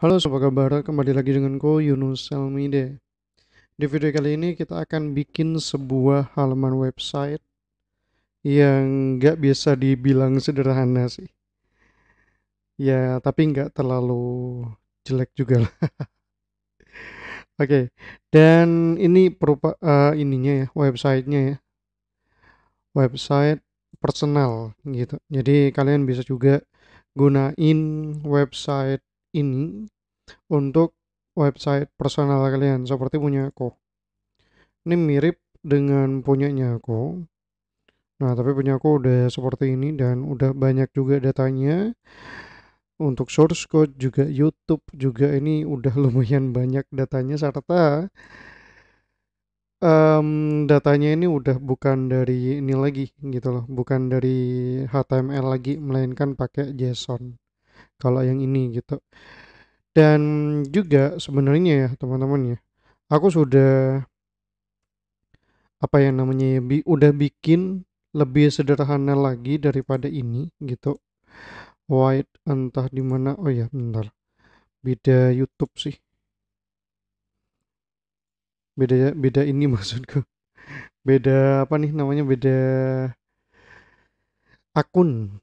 Halo, apa kabar? Kembali lagi denganku Yunus Elmide. Di video kali ini kita akan bikin sebuah halaman website yang nggak bisa dibilang sederhana sih. Ya, tapi nggak terlalu jelek juga lah. Oke, dan ini ininya ya, websitenya ya, website personal gitu. Jadi kalian bisa juga gunain website ini untuk website personal kalian seperti punya aku. Ini mirip dengan punyanya aku. Nah, tapi punya aku udah seperti ini dan udah banyak juga datanya. Untuk source code juga YouTube juga ini udah lumayan banyak datanya serta datanya ini udah bukan dari ini lagi gitu loh, bukan dari HTML lagi melainkan pakai JSON. Kalau yang ini gitu. Dan juga sebenarnya ya teman-teman ya, aku sudah apa yang namanya ya, udah bikin lebih sederhana lagi daripada ini gitu. White entah di mana. Oh ya, bentar. Beda YouTube sih. Beda beda ini maksudku. Beda apa nih namanya? Beda akun.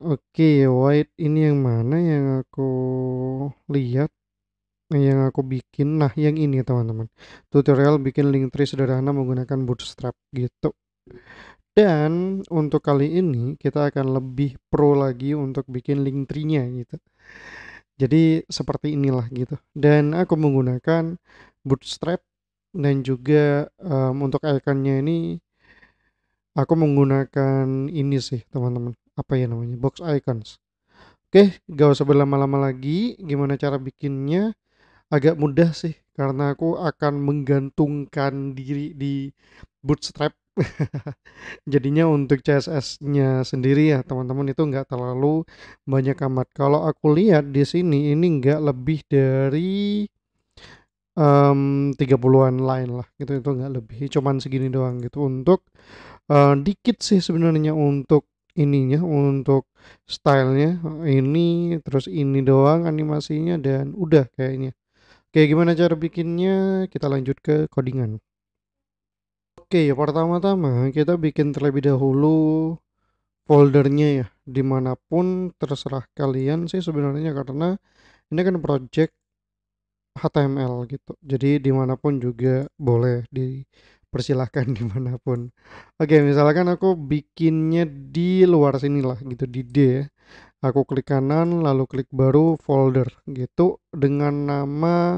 Oke, White ini yang mana yang aku lihat, yang aku bikin. Nah, yang ini teman-teman. Tutorial bikin link tree sederhana menggunakan Bootstrap gitu. Dan untuk kali ini kita akan lebih pro lagi untuk bikin link tree-nya gitu. Jadi seperti inilah gitu. Dan aku menggunakan Bootstrap dan juga untuk ikonnya ini aku menggunakan ini sih teman-teman. Apa ya namanya? Box icons. Oke, gak usah berlama-lama lagi. Gimana cara bikinnya? Agak mudah sih karena aku akan menggantungkan diri di Bootstrap. Jadinya untuk CSS-nya sendiri ya teman-teman itu nggak terlalu banyak amat. Kalau aku lihat di sini ini nggak lebih dari 30-an line lah gitu, itu nggak lebih, cuman segini doang gitu untuk dikit sih sebenarnya untuk ininya, untuk stylenya ini, terus ini doang animasinya dan udah kayaknya. Oke, gimana cara bikinnya? Kita lanjut ke codingan. Oke, pertama-tama kita bikin terlebih dahulu foldernya ya, dimanapun terserah kalian sih sebenarnya karena ini kan project HTML gitu. Jadi dimanapun juga boleh dipersilahkan dimanapun. Oke, misalkan aku bikinnya di luar sini lah gitu, di D ya. Aku klik kanan lalu klik baru folder gitu dengan nama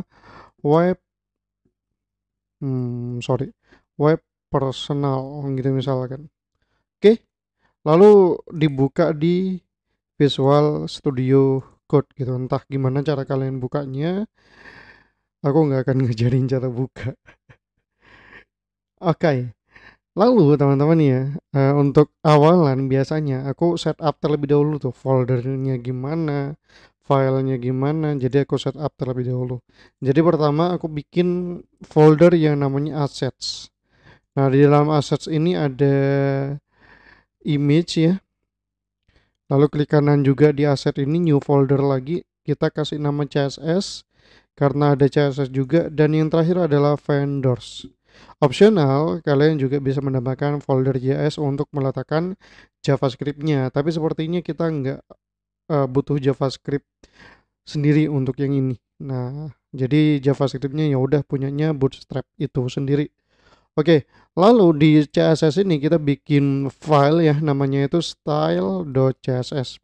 web sorry, web personal gitu misalkan. Oke, lalu dibuka di Visual Studio Code gitu. Entah gimana cara kalian bukanya, aku nggak akan ngajarin cara buka. Oke, lalu teman-teman ya, untuk awalan biasanya aku setup terlebih dahulu tuh foldernya gimana, filenya gimana. Jadi aku setup terlebih dahulu. Jadi pertama aku bikin folder yang namanya assets. Nah, di dalam assets ini ada image ya. Lalu klik kanan juga di asset ini, new folder lagi. Kita kasih nama CSS karena ada CSS juga, dan yang terakhir adalah vendors. Optional, kalian juga bisa menambahkan folder JS untuk meletakkan JavaScript-nya, tapi sepertinya kita nggak butuh JavaScript sendiri untuk yang ini. Nah, jadi JavaScript-nya ya udah punyanya Bootstrap itu sendiri. Oke, lalu di CSS ini kita bikin file ya, namanya itu style.css.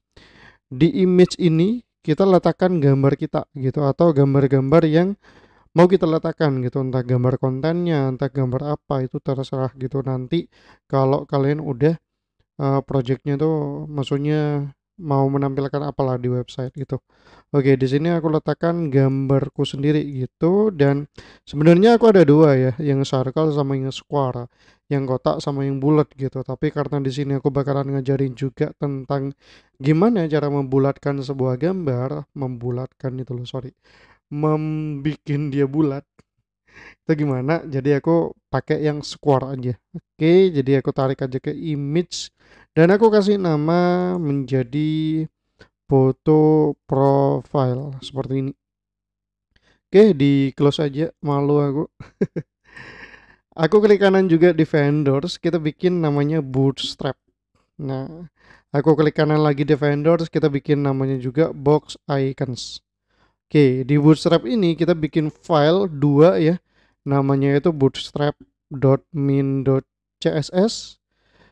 Di image ini kita letakkan gambar kita gitu, atau gambar-gambar yang mau kita letakkan gitu, entah gambar kontennya, entah gambar apa, itu terserah gitu. Nanti kalau kalian udah projectnya tuh maksudnya mau menampilkan apalah di website gitu. Oke, di sini aku letakkan gambarku sendiri gitu, dan sebenarnya aku ada dua ya, yang circle sama yang square, yang kotak sama yang bulat gitu. Tapi karena di sini aku bakalan ngajarin juga tentang gimana cara membulatkan sebuah gambar, membulatkan itu loh, sorry, membikin dia bulat itu gimana, jadi aku pakai yang square aja. Oke, jadi aku tarik aja ke image dan aku kasih nama menjadi foto profile seperti ini. Oke, di close aja, malu aku. Aku klik kanan juga di vendors, kita bikin namanya Bootstrap. Nah, aku klik kanan lagi di vendors, kita bikin namanya juga Box Icons. Oke, di Bootstrap ini kita bikin file dua ya. Namanya itu bootstrap.min.css.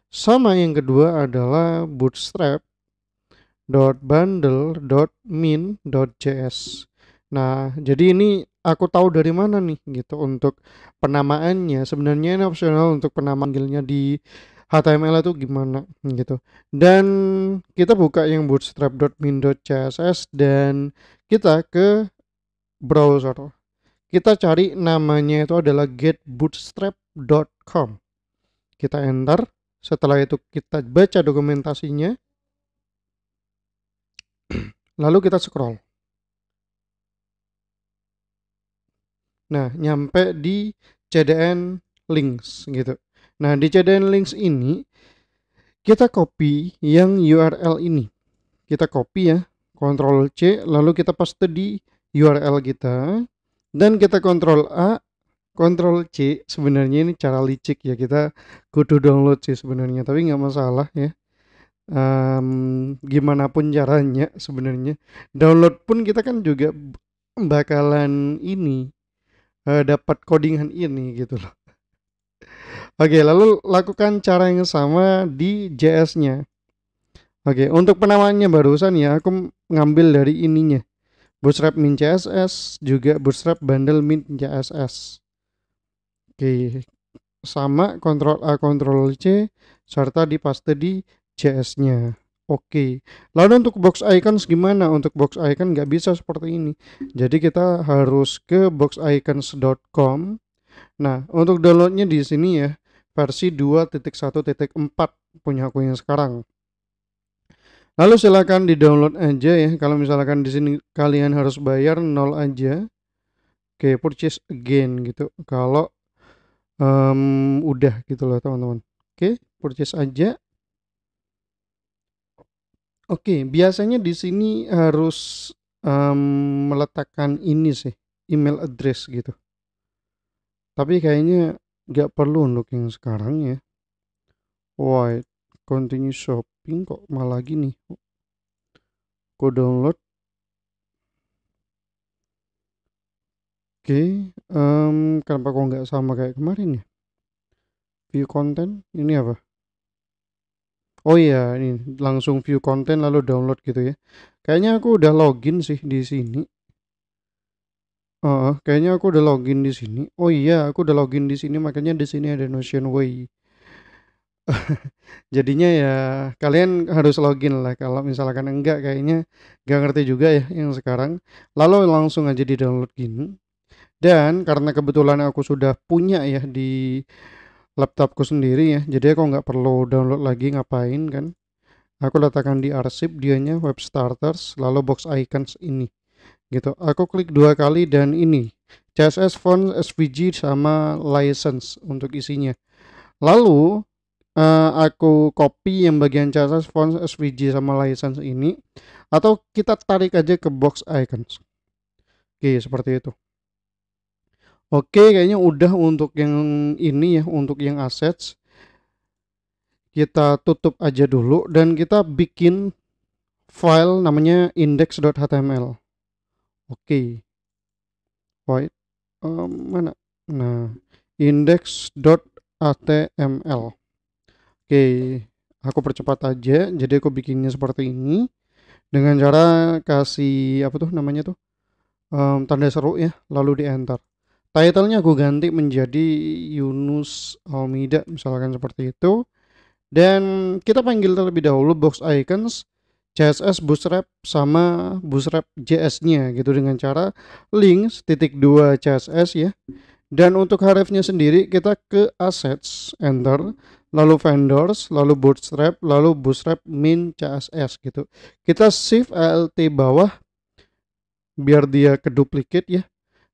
Sama yang kedua adalah bootstrap.bundle.min.js. Nah, jadi ini aku tahu dari mana nih gitu untuk penamaannya. Sebenarnya ini opsional untuk penamanya di HTML itu gimana gitu. Dan kita buka yang bootstrap.min.css dan kita ke browser. Kita cari namanya itu adalah getbootstrap.com. Kita enter. Setelah itu kita baca dokumentasinya. Lalu kita scroll. Nah, nyampe di CDN links gitu. Nah, di CDN links ini kita copy yang URL ini. Kita copy ya, Ctrl C, lalu kita paste di URL kita dan kita Ctrl A, Ctrl C. Sebenarnya ini cara licik ya, kita kudu download sih sebenarnya, tapi nggak masalah ya. Gimana pun caranya sebenarnya download pun kita kan juga bakalan ini dapat codingan ini gitu loh. Oke, lalu lakukan cara yang sama di JS-nya. Oke, untuk penamaannya barusan ya aku ngambil dari ininya. Bootstrap min CSS juga Bootstrap bundle min CSS. Oke, sama Ctrl A Ctrl C serta dipaste di JS-nya. Oke, lalu untuk box icons gimana? Untuk box icon nggak bisa seperti ini. Jadi kita harus ke boxicons.com. Nah, untuk downloadnya di sini ya, versi 2.1.4 punya aku yang sekarang. Lalu silakan di-download aja ya. Kalau misalkan di sini kalian harus bayar 0 aja. Oke, purchase again gitu. Kalau udah gitu loh teman-teman. Oke, purchase aja. Oke, biasanya di sini harus meletakkan ini sih, email address gitu. Tapi kayaknya nggak perlu untuk yang sekarang ya. Why continue shopping kok malah gini? Aku download. Oke, kenapa kok nggak sama kayak kemarin ya? View content, ini apa? Oh iya, ini langsung view content lalu download gitu ya. Kayaknya aku udah login sih di sini. Kayaknya aku udah login di sini. Oh iya, aku udah login di sini, makanya di sini ada Notion Way. Jadinya ya kalian harus login lah. Kalau misalkan enggak, kayaknya nggak ngerti juga ya yang sekarang. Lalu langsung aja di download gini. Dan karena kebetulan aku sudah punya ya di laptopku sendiri ya, jadi aku nggak perlu download lagi ngapain kan. Aku letakkan di arsip dianya web starters, lalu box icons ini gitu. Aku klik dua kali dan ini CSS font SVG sama license untuk isinya. Lalu aku copy yang bagian CSS font SVG sama license ini, atau kita tarik aja ke box icons. Oke, seperti itu. Oke, kayaknya udah untuk yang ini ya, untuk yang assets. Kita tutup aja dulu dan kita bikin file namanya index.html. Oke. Wait, mana? Nah, index.html. Oke, aku percepat aja. Jadi aku bikinnya seperti ini dengan cara kasih apa tuh namanya tuh tanda seru ya, lalu di enter. Title-nya aku ganti menjadi Yunus Almida misalkan seperti itu. Dan kita panggil terlebih dahulu box icons CSS Bootstrap sama Bootstrap JS-nya gitu dengan cara links titik 2 CSS ya. Dan untuk href-nya sendiri kita ke assets, enter, lalu vendors, lalu bootstrap, lalu bootstrap min CSS gitu. Kita shift alt bawah biar dia keduplikat ya.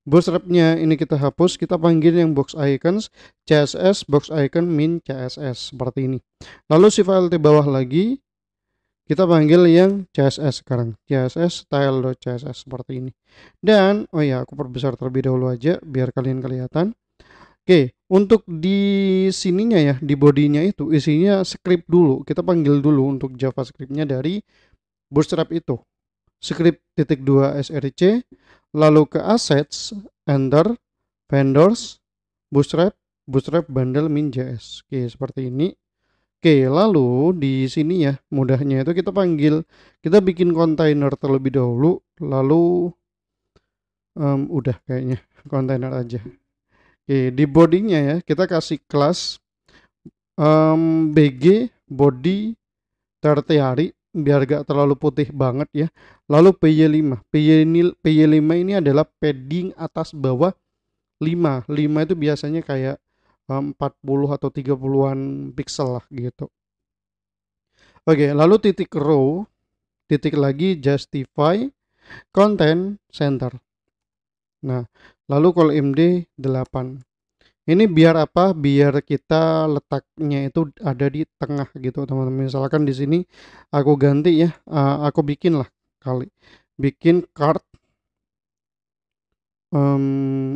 Bootstrapnya ini kita hapus, kita panggil yang box icons CSS box icon min CSS seperti ini. Lalu shift alt bawah lagi, Kita panggil yang CSS sekarang, CSS style.css seperti ini. Dan oh ya, aku perbesar terlebih dahulu aja biar kalian kelihatan. Oke, untuk di sininya ya, di bodinya itu isinya script dulu. Kita panggil dulu untuk JavaScript-nya dari Bootstrap itu. Script titik 2 src, lalu ke assets, enter, vendors, bootstrap bundle min.js. Oke, seperti ini. Oke, lalu di sini ya, mudahnya itu kita bikin kontainer terlebih dahulu, lalu udah kayaknya kontainer aja. Oke, di bodinya ya, kita kasih kelas bg body tertiary biar gak terlalu putih banget ya. Lalu py5. Py5 ini adalah padding atas bawah 5. 5 itu biasanya kayak 40 atau 30-an pixel lah gitu. Oke, lalu titik row, titik lagi justify content center. Nah, lalu call md 8. Ini biar apa? Biar kita letaknya itu ada di tengah gitu, teman-teman. Misalkan di sini aku ganti ya, aku bikin lah bikin card.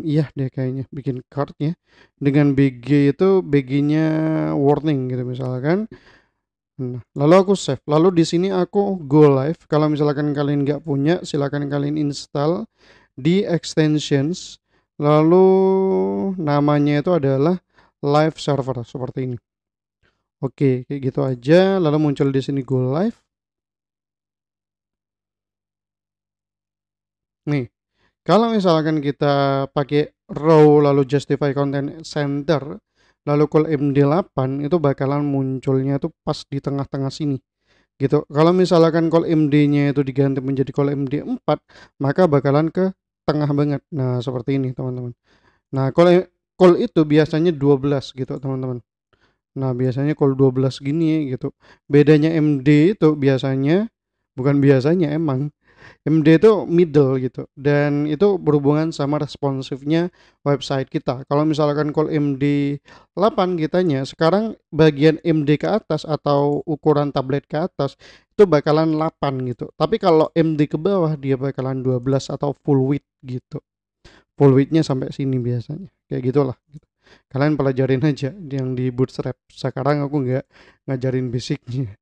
Iya deh kayaknya bikin card ya. Dengan BG itu BG-nya warning gitu misalkan. Nah, lalu aku save. Lalu di sini aku go live. Kalau misalkan kalian nggak punya, silakan kalian install di extensions. Lalu namanya itu adalah live server seperti ini. Oke, kayak gitu aja. Lalu muncul di sini go live. Nih, kalau misalkan kita pakai row lalu justify content center lalu call md8 itu bakalan munculnya tuh pas di tengah-tengah sini gitu. Kalau misalkan call md-nya itu diganti menjadi call md4 maka bakalan ke tengah banget. Nah, seperti ini teman-teman. Nah, call itu biasanya 12 gitu teman-teman. Nah, biasanya call 12 gini gitu. Bedanya md itu biasanya, bukan biasanya emang MD itu middle gitu dan itu berhubungan sama responsifnya website kita. Kalau misalkan call MD 8 kitanya sekarang bagian MD ke atas atau ukuran tablet ke atas itu bakalan 8 gitu. Tapi kalau MD ke bawah dia bakalan 12 atau full width gitu. Full widthnya sampai sini biasanya. Kayak gitulah gitu. Kalian pelajarin aja yang di Bootstrap. Sekarang aku nggak ngajarin basicnya.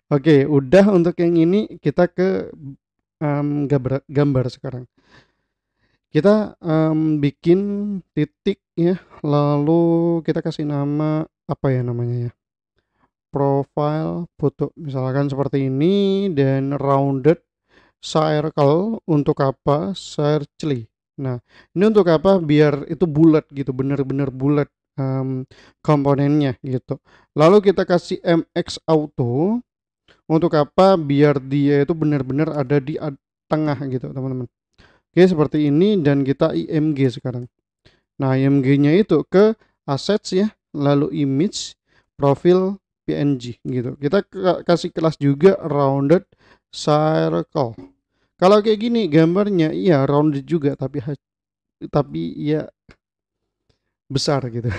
Oke, udah untuk yang ini kita ke gambar sekarang. Kita bikin titik ya, lalu kita kasih nama apa ya namanya ya? Profile foto. Misalkan seperti ini dan rounded circle untuk apa? Circle. Nah, ini untuk apa? Biar itu bulat gitu, bener-bener bulat komponennya gitu. Lalu kita kasih MX auto untuk apa? Biar dia itu benar-benar ada di tengah gitu, teman-teman. Oke, seperti ini dan kita IMG sekarang. Nah, IMG-nya itu ke assets ya, lalu image, profil PNG gitu. Kita kasih kelas juga rounded circle. Kalau kayak gini gambarnya iya rounded juga tapi ya besar gitu.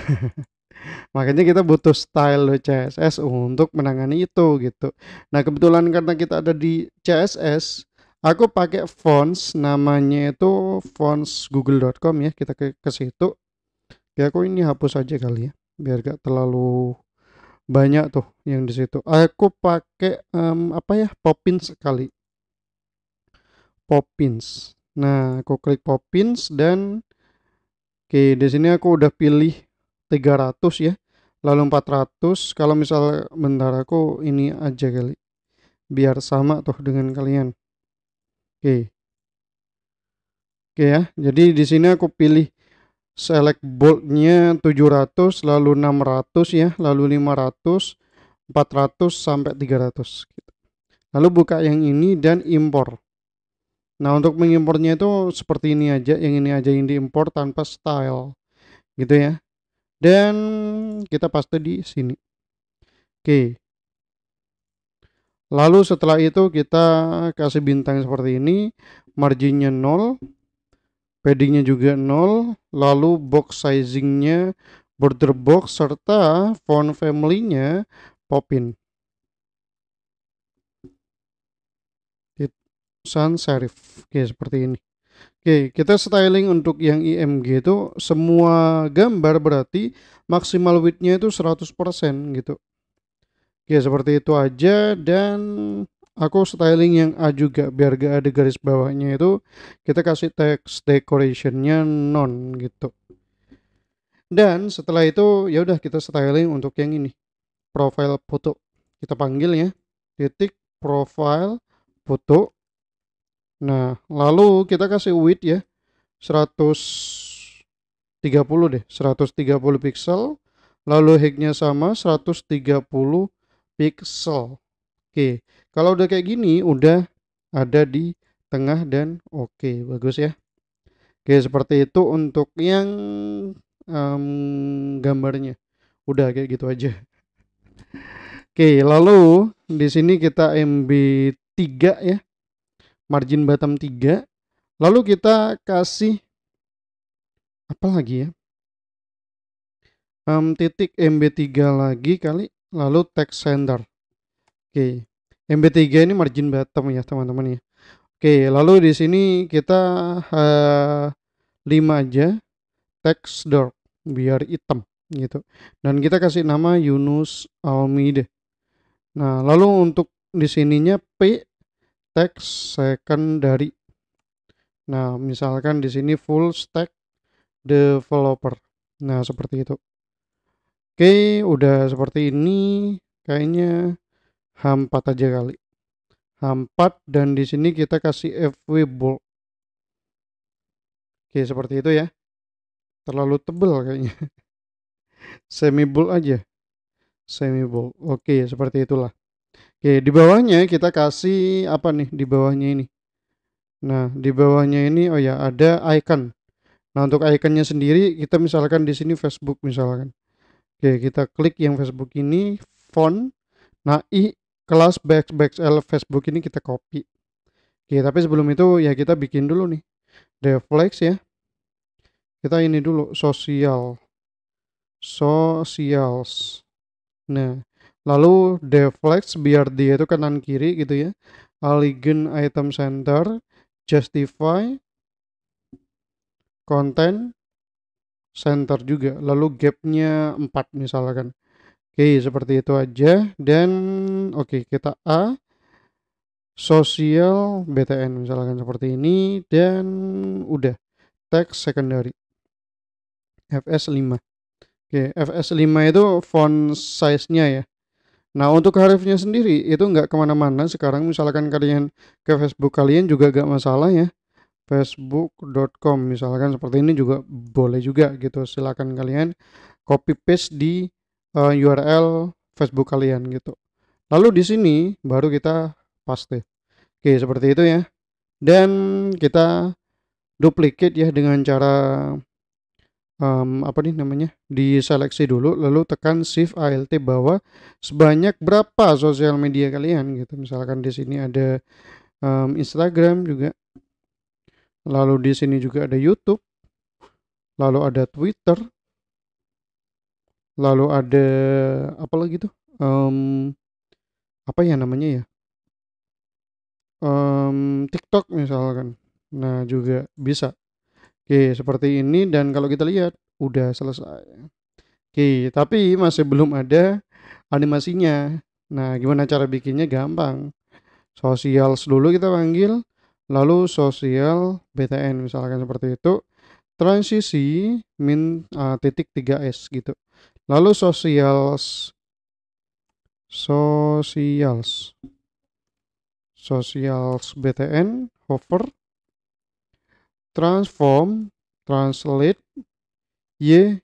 Makanya kita butuh style CSS untuk menangani itu gitu. Nah, kebetulan karena kita ada di CSS, aku pakai fonts namanya itu fonts google.com ya. Kita ke situ. Ya aku ini hapus aja kali ya biar gak terlalu banyak tuh yang di situ. Aku pakai apa ya? Poppins kali. Poppins. Nah, aku klik Poppins dan oke, di sini aku udah pilih 300 ya. Lalu 400. Kalau misal bentar aku ini aja kali. Biar sama tuh dengan kalian. Oke. Oke ya. Jadi di sini aku pilih select boldnya 700, lalu 600 ya, lalu 500, 400 sampai 300 gitu. Lalu buka yang ini dan impor. Nah, untuk mengimpornya itu seperti ini aja, yang ini aja yang diimpor tanpa style gitu ya. Dan kita paste di sini. Oke. Lalu setelah itu kita kasih bintang seperti ini, marginnya 0, paddingnya juga 0, lalu box sizingnya border box serta font family-nya Poppin. sans serif. Oke, seperti ini. Oke, kita styling untuk yang IMG itu semua gambar berarti maksimal width-nya itu 100% gitu. Oke, seperti itu aja, dan aku styling yang A juga biar gak ada garis bawahnya, itu kita kasih text decoration-nya non gitu. Dan setelah itu ya udah kita styling untuk yang ini, profile foto. Kita panggil ya, titik profile foto. Nah, lalu kita kasih width ya 130 deh, 130 pixel. Lalu height-nya sama 130 pixel. Oke, kalau udah kayak gini udah ada di tengah dan oke, bagus ya. Oke, seperti itu untuk yang gambarnya. Udah kayak gitu aja. Oke, lalu di sini kita MB3 ya, margin bottom 3. Lalu kita kasih apa lagi ya? Titik MB3 lagi kali, lalu text center. Oke. MB3 ini margin bottom ya, teman-teman ya. Oke, lalu di sini kita 5 aja, text dark biar hitam gitu. Dan kita kasih nama Yunus Almide. Nah, lalu untuk di sininya P text secondary. Nah, misalkan di sini full stack developer. Nah, seperti itu. Oke, udah seperti ini. Kayaknya H4 aja kali. H4, dan di sini kita kasih FW bold. Oke, seperti itu ya. Terlalu tebal kayaknya. Semi bold aja. Semi bold. Oke, seperti itulah. Oke, di bawahnya kita kasih apa nih di bawahnya ini? Nah, di bawahnya ini oh ya ada icon. Nah, untuk iconnya sendiri kita misalkan di sini Facebook misalkan. Oke, kita klik yang Facebook ini, font. Nah, kelas backslash Facebook ini kita copy. Oke, tapi sebelum itu ya kita bikin dulu nih Devlex ya. Kita ini dulu socials. Nah, lalu Devlex biar dia itu kanan kiri gitu ya. Aligned item center, justify, content center juga. Lalu gapnya 4 misalkan. Oke, seperti itu aja. Dan oke, kita A sosial BTN misalkan seperti ini, dan udah text secondary FS5. Oke, FS5 itu font size-nya ya. Nah, untuk harifnya sendiri itu nggak kemana-mana. Sekarang misalkan kalian ke Facebook kalian juga nggak masalah ya. Facebook.com misalkan seperti ini juga boleh juga gitu. Silakan kalian copy paste di URL Facebook kalian gitu. Lalu di sini baru kita paste. Oke, seperti itu ya. Dan kita duplicate ya dengan cara apa nih namanya, diseleksi dulu lalu tekan shift alt bawah sebanyak berapa sosial media kalian gitu. Misalkan di sini ada Instagram juga, lalu di sini juga ada YouTube, lalu ada Twitter, lalu ada apa lagi tuh, apa ya namanya ya, TikTok misalkan. Nah, juga bisa. Oke, seperti ini, dan kalau kita lihat udah selesai. Oke, tapi masih belum ada animasinya. Nah, gimana cara bikinnya? Gampang. Socials dulu kita panggil, lalu sosial BTN misalkan seperti itu. Transisi titik 3S gitu. Lalu socials BTN hover transform translate Y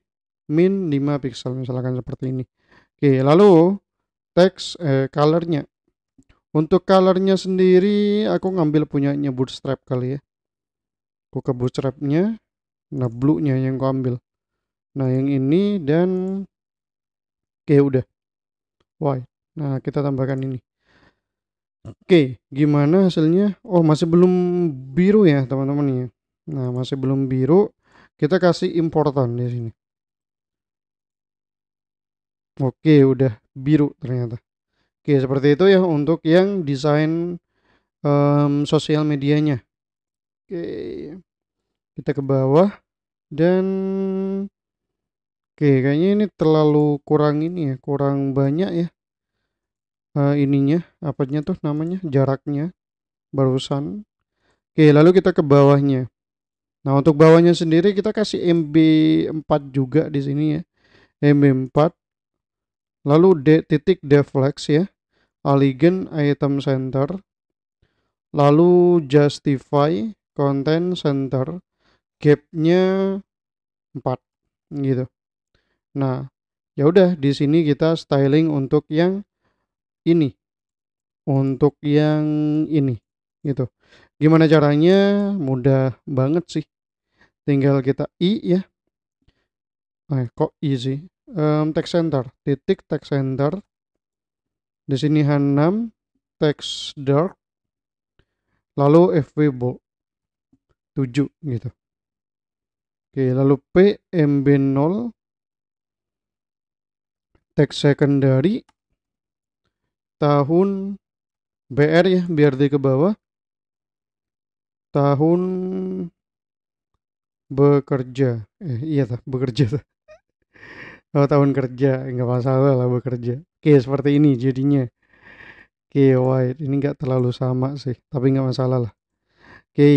min 5 pixel misalkan seperti ini. Oke, lalu teks colornya. Untuk colornya sendiri aku ngambil punyanya Bootstrap kali ya. Aku ke Bootstrapnya. Nah, blue-nya yang aku ambil. Nah, yang ini, dan oke udah white. Nah, kita tambahkan ini. Oke, gimana hasilnya? Oh, masih belum biru ya teman-teman ya. Nah, masih belum biru. Kita kasih important di sini. Oke, udah biru ternyata. Oke, seperti itu ya untuk yang desain sosial medianya. Oke, kita ke bawah dan oke, kayaknya ini terlalu kurang ini ya, kurang banyak ya ininya, apanya tuh namanya, jaraknya barusan. Oke, lalu kita ke bawahnya. Nah, untuk bawahnya sendiri kita kasih MB4 juga di sini ya. MB4 lalu titik deflex ya, Aligned item center, lalu justify content center, gapnya 4 gitu. Nah, ya udah di sini kita styling untuk yang ini, untuk yang ini gitu. Gimana caranya? Mudah banget sih. Tinggal kita ya. Kok I sih? Text center, titik text center. Di sini H6, text dark, lalu FV bold 7 gitu. Oke, lalu P MB0, text secondary, tahun BR ya, biar di ke bawah. Tahun bekerja. Iya tuh, bekerja tuh. Oh, tahun kerja, nggak masalah lah bekerja. Oke, seperti ini jadinya. Oke, white. Ini nggak terlalu sama sih, tapi nggak masalah lah. Oke,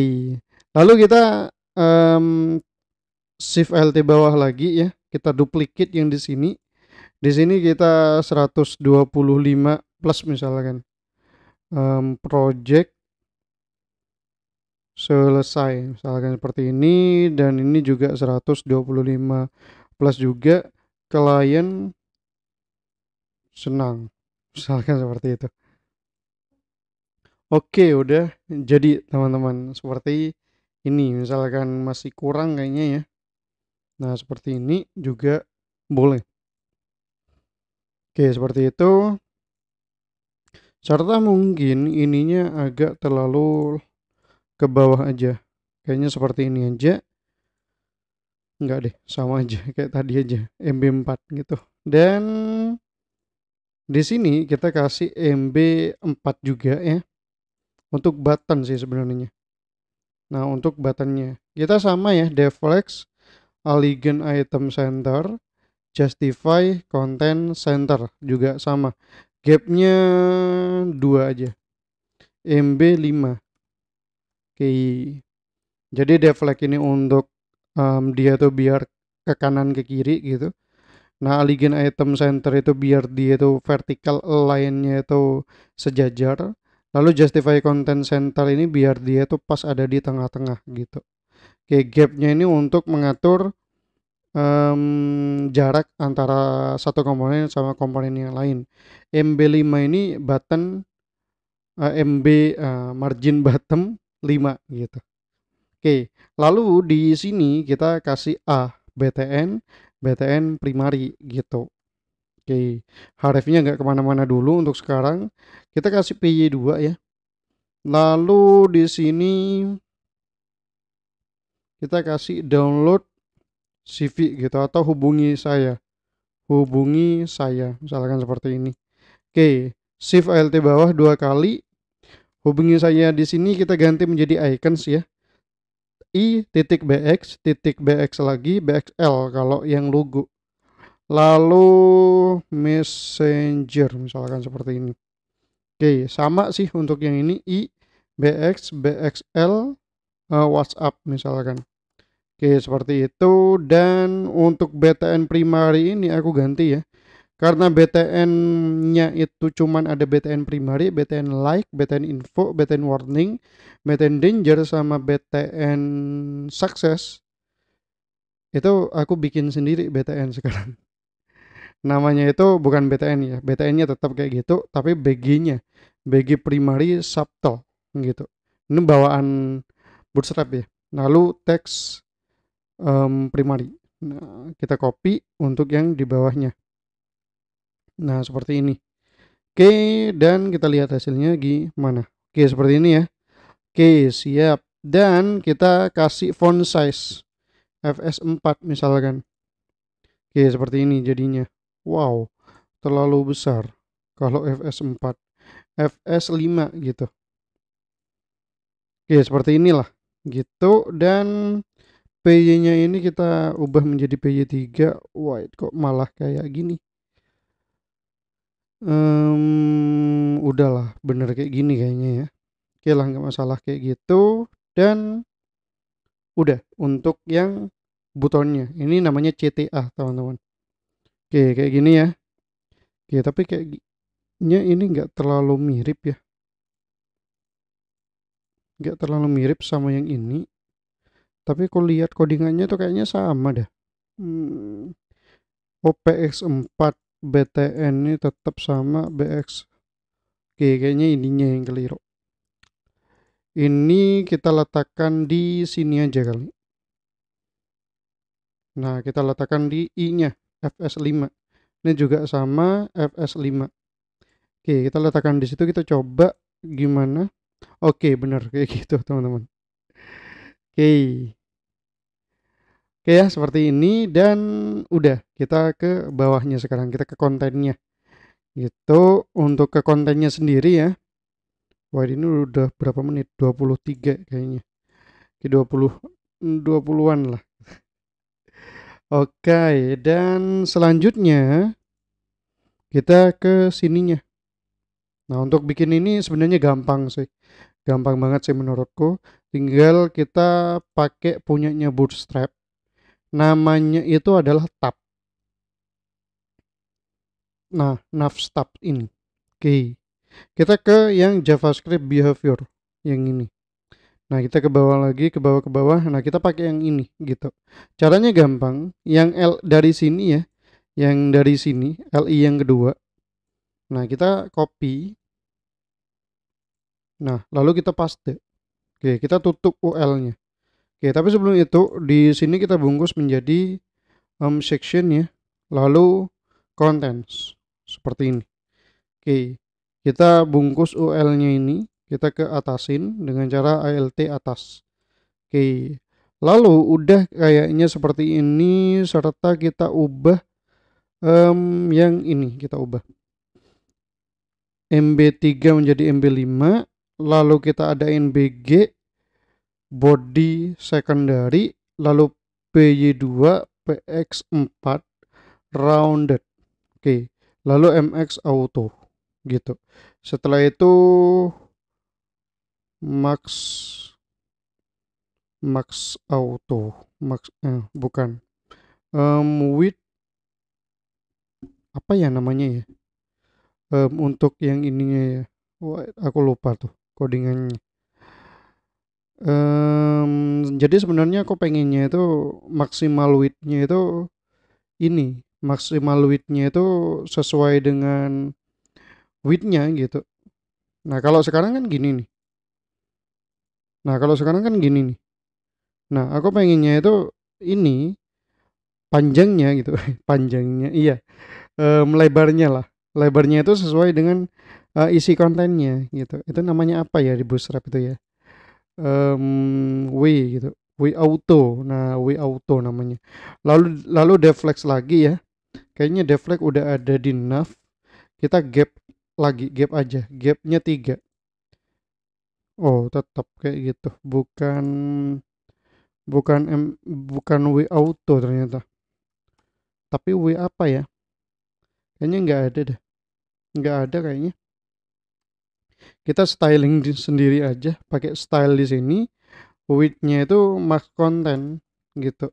lalu kita shift Alt bawah lagi ya. Kita duplicate yang di sini. Di sini kita 125 plus misalkan. Project selesai misalkan seperti ini, dan ini juga 125 plus juga, klien senang misalkan seperti itu. Oke, udah jadi teman-teman, seperti ini. Misalkan masih kurang kayaknya ya, nah seperti ini juga boleh. Oke, seperti itu. Serta mungkin ininya agak terlalu ke bawah aja, kayaknya seperti ini aja. Enggak deh, sama aja kayak tadi aja, MB4 gitu. Dan di sini kita kasih MB4 juga ya, untuk button sih sebenarnya. Nah, untuk buttonnya kita sama ya, deflex, Aligned item center, justify content center juga sama. Gapnya 2 aja, MB5. Oke. Jadi deflect ini untuk dia tuh biar ke kanan ke kiri gitu. Nah, Aligned item center itu biar dia tuh vertical align-nya itu sejajar. Lalu justify content center ini biar dia tuh pas ada di tengah-tengah gitu. Oke, gapnya ini untuk mengatur jarak antara satu komponen sama komponen yang lain. MB5 ini button, MB margin bottom 5 gitu. Oke, lalu di sini kita kasih BTN primary gitu. Oke, href-nya nggak kemana-mana dulu untuk sekarang. Kita kasih PY2 ya. Lalu di sini kita kasih download CV gitu, atau hubungi saya misalkan seperti ini. Oke, shift alt bawah 2 kali, hubungi saya. Di sini kita ganti menjadi icons ya, i.bx lagi, bxl kalau yang logo, lalu messenger misalkan seperti ini. Oke, sama sih untuk yang ini, bxl WhatsApp misalkan. Oke, seperti itu. Dan untuk BTN primary ini aku ganti ya, karena BTN-nya itu cuman ada BTN primary, BTN like, BTN info, BTN warning, BTN danger, sama BTN success. Itu aku bikin sendiri BTN sekarang. Namanya itu bukan BTN ya, BTN-nya tetap kayak gitu, tapi BG-nya, BG primary subtle gitu. Ini bawaan Bootstrap ya. Lalu teks primary. Nah, kita copy untuk yang di bawahnya. Nah, seperti ini. Oke, dan kita lihat hasilnya gimana. Oke, seperti ini ya. Oke, siap. Dan kita kasih font size FS4 misalkan. Oke, seperti ini jadinya. Wow, terlalu besar kalau FS4. FS5 gitu. Oke, seperti inilah gitu. Dan PY-nya ini kita ubah menjadi PY3. Wah, kok malah kayak gini. Udahlah, bener kayak gini kayaknya ya. Oke lah, nggak masalah kayak gitu. Dan udah untuk yang butonnya. Ini namanya CTA, teman-teman. Oke, kayak gini ya. Oke, tapi kayaknya ini nggak terlalu mirip ya. Nggak terlalu mirip sama yang ini. Tapi aku lihat codingannya tuh kayaknya sama dah. Hmm, OPX4 BTN ini tetap sama BX. Oke, kayaknya ininya yang keliru. Ini kita letakkan di sini aja kali. Nah, kita letakkan di I-nya, FS5. Ini juga sama FS5. Oke, kita letakkan di situ, kita coba gimana. Oke, benar kayak gitu, teman-teman. Oke. Oke ya, seperti ini dan udah, kita ke bawahnya sekarang, kita ke kontennya. Gitu, untuk ke kontennya sendiri ya. Wah, ini udah berapa menit? 23 kayaknya. Oke, 20-an lah. Oke, dan selanjutnya kita ke sininya. Nah, untuk bikin ini sebenarnya gampang sih. Gampang banget sih menurutku. Tinggal kita pakai punyanya Bootstrap. Namanya itu adalah tab. Nah, navstab ini. Oke. Kita ke yang JavaScript behavior yang ini. Nah, kita ke bawah lagi, ke bawah ke bawah. Nah, kita pakai yang ini gitu. Caranya gampang. Yang L dari sini ya. Yang dari sini, LI yang kedua. Nah, kita copy. Nah, lalu kita paste. Oke, kita tutup UL-nya. Oke, tapi sebelum itu di sini kita bungkus menjadi section ya. Lalu contents seperti ini. Oke, kita bungkus UL-nya ini, kita ke atasin dengan cara ALT atas. Oke, lalu udah kayaknya seperti ini, serta kita ubah yang ini, kita ubah MB3 menjadi MB5, lalu kita adain BG body secondary, lalu PY2 PX4 rounded. Oke, lalu MX auto gitu. Setelah itu max max auto, bukan. With apa ya namanya ya? Untuk yang ininya ya. Wah, aku lupa tuh codingannya. Jadi sebenarnya aku pengennya itu maksimal width-nya itu ini, maksimal width-nya itu sesuai dengan width-nya gitu. Nah, kalau sekarang kan gini nih. Nah, kalau sekarang kan gini nih. Nah, aku pengennya itu ini panjangnya gitu. Panjangnya, iya. Lebarnya lah. Lebarnya itu sesuai dengan isi kontennya gitu. Itu namanya apa ya di Bootstrap itu ya? W gitu. W auto. Nah, W auto namanya. Lalu deflex lagi ya. Kayaknya deflex udah ada di nav. Kita gap lagi, gap aja. Gapnya 3. Oh, tetap kayak gitu. Bukan W auto ternyata. Tapi W apa ya? Kayaknya nggak ada dah. Nggak ada kayaknya. Kita styling sendiri aja. Pakai style di sini. Width-nya itu max content gitu.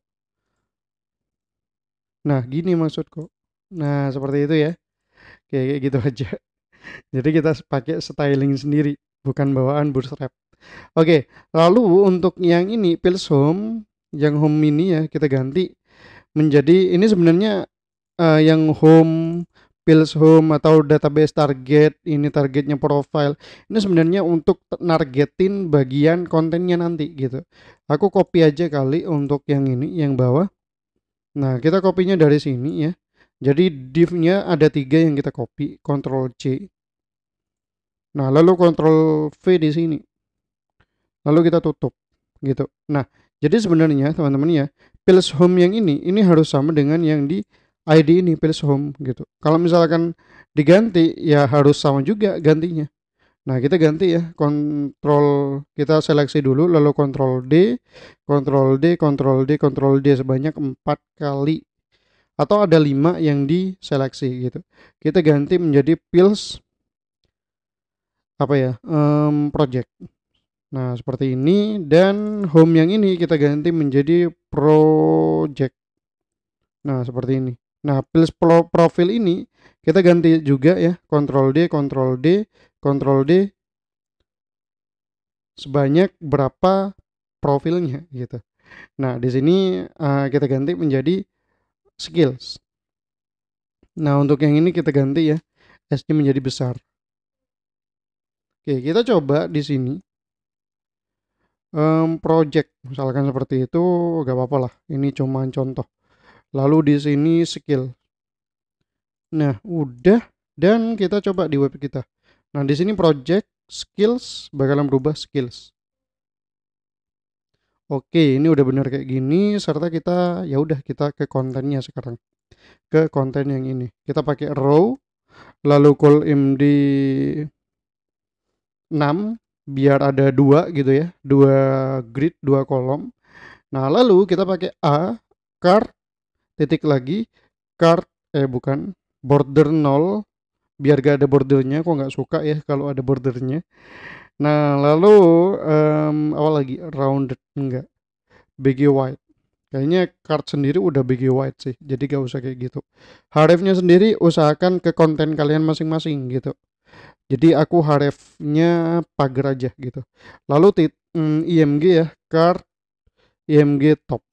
Nah, gini maksudku. Nah, seperti itu ya. Kayak gitu aja. Jadi kita pakai styling sendiri, bukan bawaan Bootstrap. Oke, lalu untuk yang ini Pills Home, yang home ini ya kita ganti menjadi ini sebenarnya yang home Pills Home atau database target, ini targetnya profile. Ini sebenarnya untuk nargetin bagian kontennya nanti gitu. Aku copy aja kali untuk yang ini, yang bawah. Nah, kita copy-nya dari sini ya. Jadi div-nya ada 3 yang kita copy, Ctrl C. Nah, lalu Ctrl V di sini. Lalu kita tutup gitu. Nah, jadi sebenarnya teman-teman ya, Pills Home yang ini harus sama dengan yang di ID ini Pills Home gitu. Kalau misalkan diganti ya harus sama juga gantinya. Nah, kita ganti ya, kita seleksi dulu, lalu Ctrl D, Ctrl D, Ctrl D, Ctrl D sebanyak 4 kali, atau ada 5 yang diseleksi gitu. Kita ganti menjadi pills apa ya, project. Nah, seperti ini, dan home yang ini kita ganti menjadi project. Nah, seperti ini. Nah, pills profil ini kita ganti juga ya, Ctrl D, Ctrl D, Ctrl D sebanyak berapa profilnya gitu. Nah, di sini kita ganti menjadi skills. Nah, untuk yang ini kita ganti ya, S-nya menjadi besar. Oke, kita coba di sini project misalkan seperti itu, gak apa-apa lah. Ini cuma contoh. Lalu di sini skill. Nah, udah, dan kita coba di web kita. Nah, di sini project skills bakalan berubah skills. Oke, ini udah bener kayak gini, serta kita ya udah kita ke kontennya sekarang. Ke konten yang ini. Kita pakai row, lalu call md 6 biar ada dua gitu ya, dua grid, dua kolom. Nah, lalu kita pakai a card titik lagi card bukan border 0 biar gak ada bordernya. Kok nggak suka ya kalau ada bordernya. Nah, lalu apa lagi, rounded enggak, bg white. Kayaknya card sendiri udah bg white sih, jadi gak usah kayak gitu. Hrefnya sendiri usahakan ke konten kalian masing-masing gitu. Jadi aku hrefnya pagar aja gitu. Lalu img ya, card img top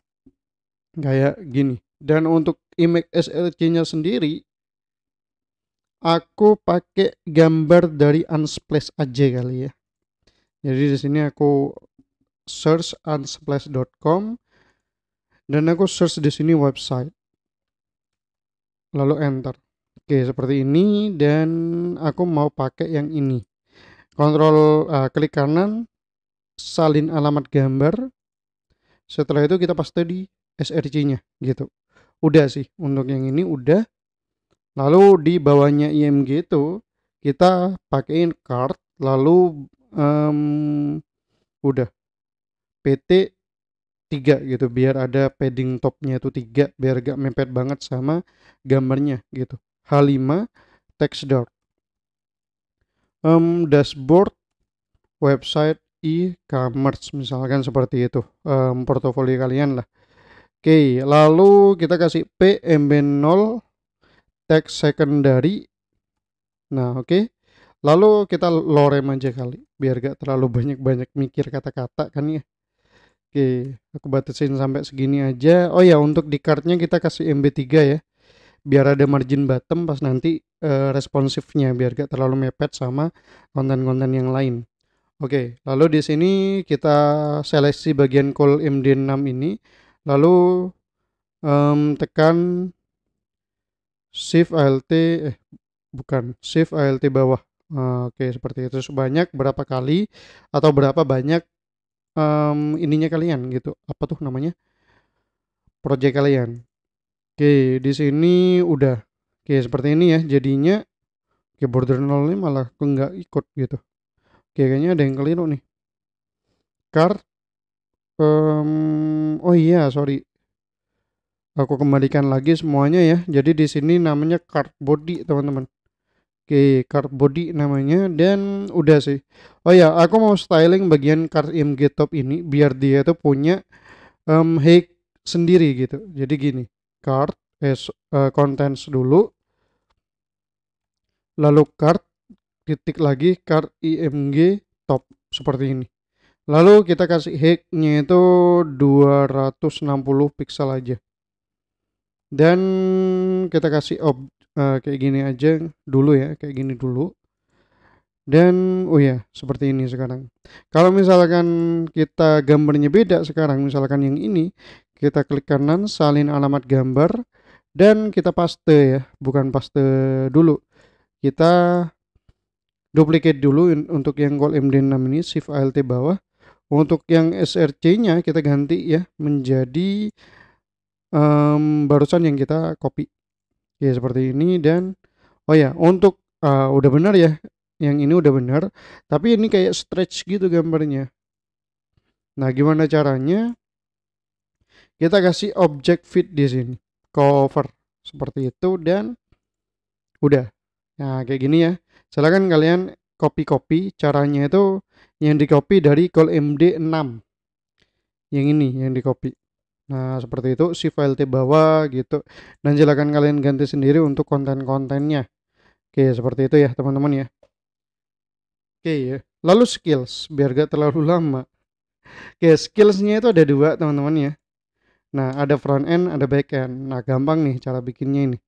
kayak gini. Dan untuk image src-nya sendiri aku pakai gambar dari Unsplash aja kali ya. Jadi di sini aku search unsplash.com dan aku search di sini website. Lalu enter. Oke, seperti ini, dan aku mau pakai yang ini. Klik kanan, salin alamat gambar. Setelah itu kita paste di src-nya gitu. Udah sih, untuk yang ini udah. Lalu di bawahnya img itu kita pakein card, lalu udah pt 3 gitu, biar ada padding topnya itu 3 biar gak mepet banget sama gambarnya gitu. H5 text dark, dashboard website e-commerce misalkan seperti itu, portofolio kalian lah. Oke, lalu kita kasih pmb0 text secondary. Nah, oke. Lalu kita lorem aja kali biar gak terlalu banyak mikir kata-kata kan ya. Oke, aku batasin sampai segini aja. Oh ya, untuk di cardnya kita kasih MB3 ya, biar ada margin bottom pas nanti responsifnya, biar gak terlalu mepet sama konten-konten yang lain. Oke, lalu di sini kita seleksi bagian call MD6 ini, lalu tekan Shift Alt bukan Shift Alt bawah. Oke, seperti itu. Sebanyak berapa kali atau berapa banyak ininya kalian gitu. Apa tuh namanya? Project kalian. Oke, di sini udah. Oke, seperti ini ya. Jadinya oke, border 0 ini malah nggak ikut gitu. Oke, kayaknya ada yang keliru nih. Card oh iya, sorry. Aku kembalikan lagi semuanya ya. Jadi di sini namanya card body, teman-teman. Oke, card body namanya, dan udah sih. Oh ya, aku mau styling bagian card img top ini biar dia tuh punya height sendiri gitu. Jadi gini, card contents dulu, lalu card titik lagi card img top seperti ini. Lalu kita kasih height-nya itu 260 pixel aja. Dan kita kasih kayak gini aja dulu ya, kayak gini dulu. Dan oh ya, seperti ini sekarang. Kalau misalkan kita gambarnya beda sekarang, misalkan yang ini, kita klik kanan, salin alamat gambar, dan kita paste ya, bukan paste dulu. Kita duplicate dulu untuk yang call MD6 ini, Shift Alt bawah. Untuk yang src-nya kita ganti ya menjadi barusan yang kita copy. Ya seperti ini, dan oh ya, untuk udah benar ya yang ini udah benar, tapi ini kayak stretch gitu gambarnya. Nah, gimana caranya? Kita kasih object fit di sini, cover seperti itu, dan udah. Nah, kayak gini ya. Silakan kalian copy-copy. Caranya itu yang di copy dari CallMD 6. Yang ini yang di copy. Nah, seperti itu, si file T bawah gitu. Dan silakan kalian ganti sendiri untuk konten-kontennya. Oke, seperti itu ya, teman-teman ya. Oke ya. Lalu skills, biar gak terlalu lama. Oke, skillsnya itu ada dua, teman-teman ya. Nah, ada front end, ada back end. Nah, gampang nih cara bikinnya ini.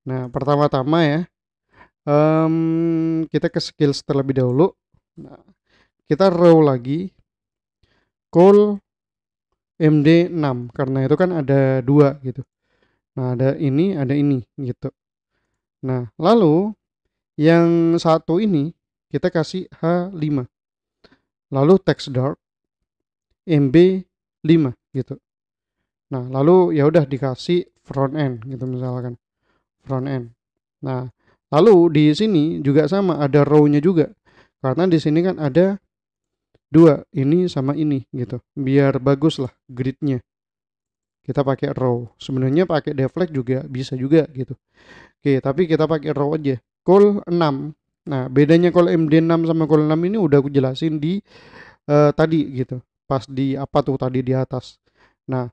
Nah, pertama-tama ya, kita ke skills terlebih dahulu. Nah, kita row lagi call MD6 karena itu kan ada dua gitu. Nah, ada ini gitu. Nah, lalu yang satu ini kita kasih H5. Lalu text dark MB5 gitu. Nah, lalu ya udah dikasih front end gitu misalkan. Front end. Nah, lalu di sini juga sama ada row-nya juga. Karena di sini kan ada dua, ini sama ini gitu. Biar bagus lah gridnya. Kita pakai row. Sebenarnya pakai deflect juga bisa juga gitu. Oke, tapi kita pakai row aja. Call 6. Nah, bedanya call MD6 sama call 6 ini udah aku jelasin di tadi gitu. Pas di apa tuh tadi di atas. Nah,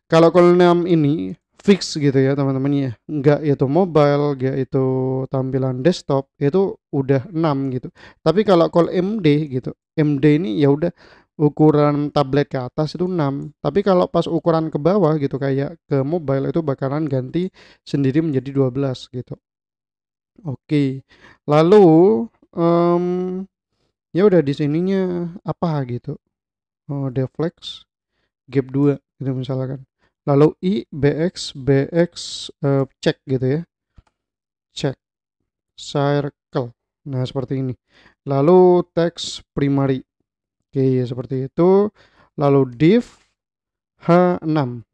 kalau call 6 ini fix gitu ya teman-teman ya. Enggak itu mobile, enggak itu tampilan desktop, itu udah 6 gitu. Tapi kalau call MD gitu, MD ini ya udah ukuran tablet ke atas itu 6. Tapi kalau pas ukuran ke bawah gitu kayak ke mobile itu bakalan ganti sendiri menjadi 12 gitu. Oke. Lalu em, ya udah di sininya apa gitu. Oh, deflex gap 2 gitu misalkan. Lalu I BX BX cek gitu ya. Cek circle. Nah, seperti ini. Lalu teks primary. Oke, seperti itu. Lalu div H6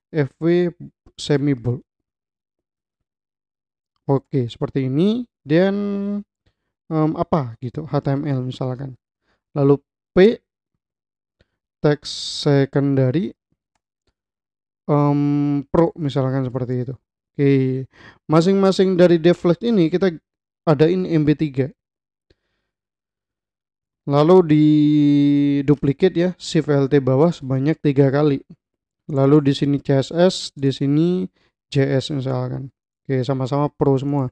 FW semibold. Oke, seperti ini. Dan apa gitu HTML misalkan. Lalu P teks secondary pro misalkan seperti itu. Oke, masing-masing dari deflect ini kita adain MB3. Lalu di duplicate ya shift LT bawah sebanyak 3 kali. Lalu di sini CSS, di sini JS misalkan. Oke, sama-sama pro semua.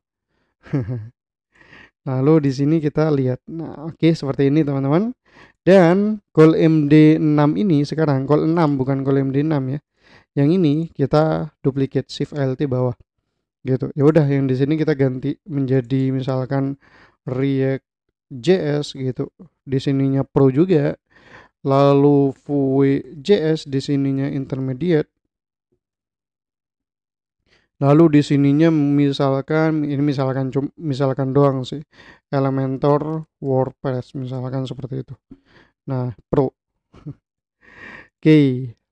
Lalu di sini kita lihat. Nah, oke seperti ini teman-teman. Dan call MD6 ini sekarang call 6 bukan call MD6 ya. Yang ini kita duplicate shift LT bawah. Gitu. Ya udah yang di sini kita ganti menjadi misalkan React JS gitu. Di sininya pro juga. Lalu Vue.js di sininya intermediate. Lalu di sininya misalkan ini misalkan doang sih. Elementor WordPress misalkan seperti itu. Nah, pro. Oke.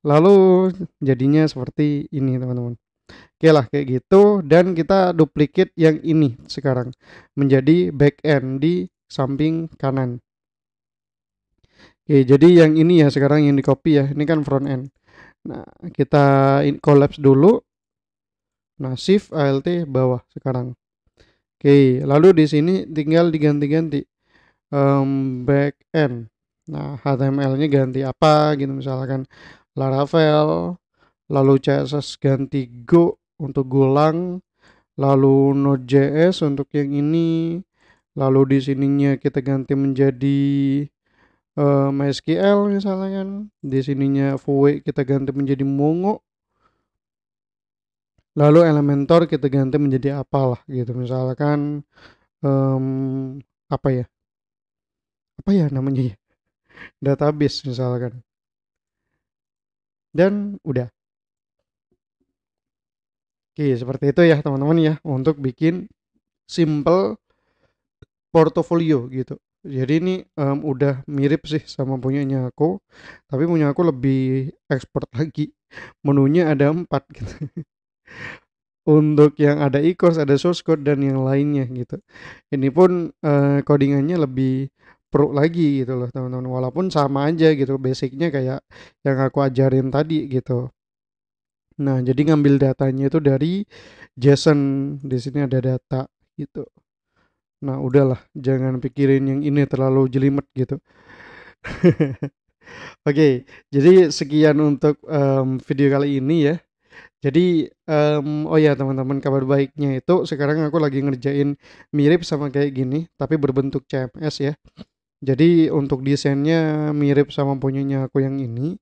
Lalu jadinya seperti ini teman-teman. Oke lah kayak gitu dan kita duplicate yang ini sekarang menjadi backend di samping kanan. Oke, jadi yang ini ya sekarang yang di copy ya. Ini kan front end. Nah, kita collapse dulu. Nah, shift alt bawah sekarang. Oke, lalu di sini tinggal diganti-ganti back end. Nah, HTML-nya ganti apa gitu misalkan Laravel, lalu CSS ganti Go untuk Golang, lalu Node.js untuk yang ini, lalu di sininya kita ganti menjadi MySQL misalnya kan, di sininya Vue kita ganti menjadi Mongo, lalu Elementor kita ganti menjadi apalah gitu misalkan em, apa ya namanya ya database misalkan dan udah. Oke seperti itu ya teman-teman ya untuk bikin simple portofolio gitu. Jadi ini udah mirip sih sama punyanya aku, tapi punya aku lebih expert lagi. Menunya ada 4 gitu. untuk yang ada e-course, ada source code dan yang lainnya gitu. Ini pun codingannya lebih pro lagi gitu loh teman-teman. Walaupun sama aja gitu, basicnya kayak yang aku ajarin tadi gitu. Nah, jadi ngambil datanya itu dari JSON. Di sini ada data gitu. Nah, udahlah, jangan pikirin yang ini terlalu jelimet gitu. Oke, jadi sekian untuk video kali ini ya. Jadi, oh ya teman-teman, kabar baiknya itu sekarang aku lagi ngerjain mirip sama kayak gini, tapi berbentuk CMS ya. Jadi untuk desainnya mirip sama punyanya aku yang ini,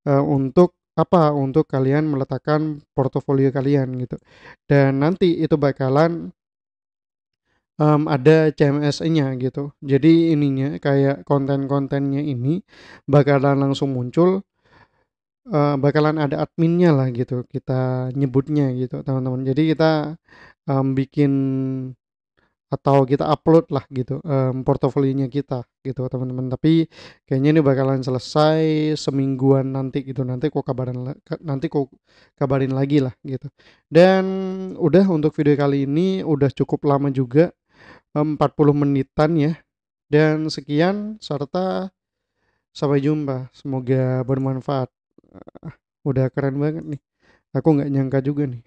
untuk apa? Untuk kalian meletakkan portofolio kalian gitu. Dan nanti itu bakalan ada CMS-nya gitu. Jadi ininya kayak konten-kontennya ini bakalan langsung muncul, bakalan ada adminnya lah gitu kita nyebutnya gitu teman-teman. Jadi kita bikin atau kita upload lah gitu portofolionya kita gitu teman-teman. Tapi kayaknya ini bakalan selesai semingguan nanti gitu. Nanti kok kabarin lagi lah gitu. Dan udah untuk video kali ini udah cukup lama juga, 40 menitan ya. Dan sekian serta sampai jumpa. Semoga bermanfaat. Udah keren banget nih. Aku nggak nyangka juga nih.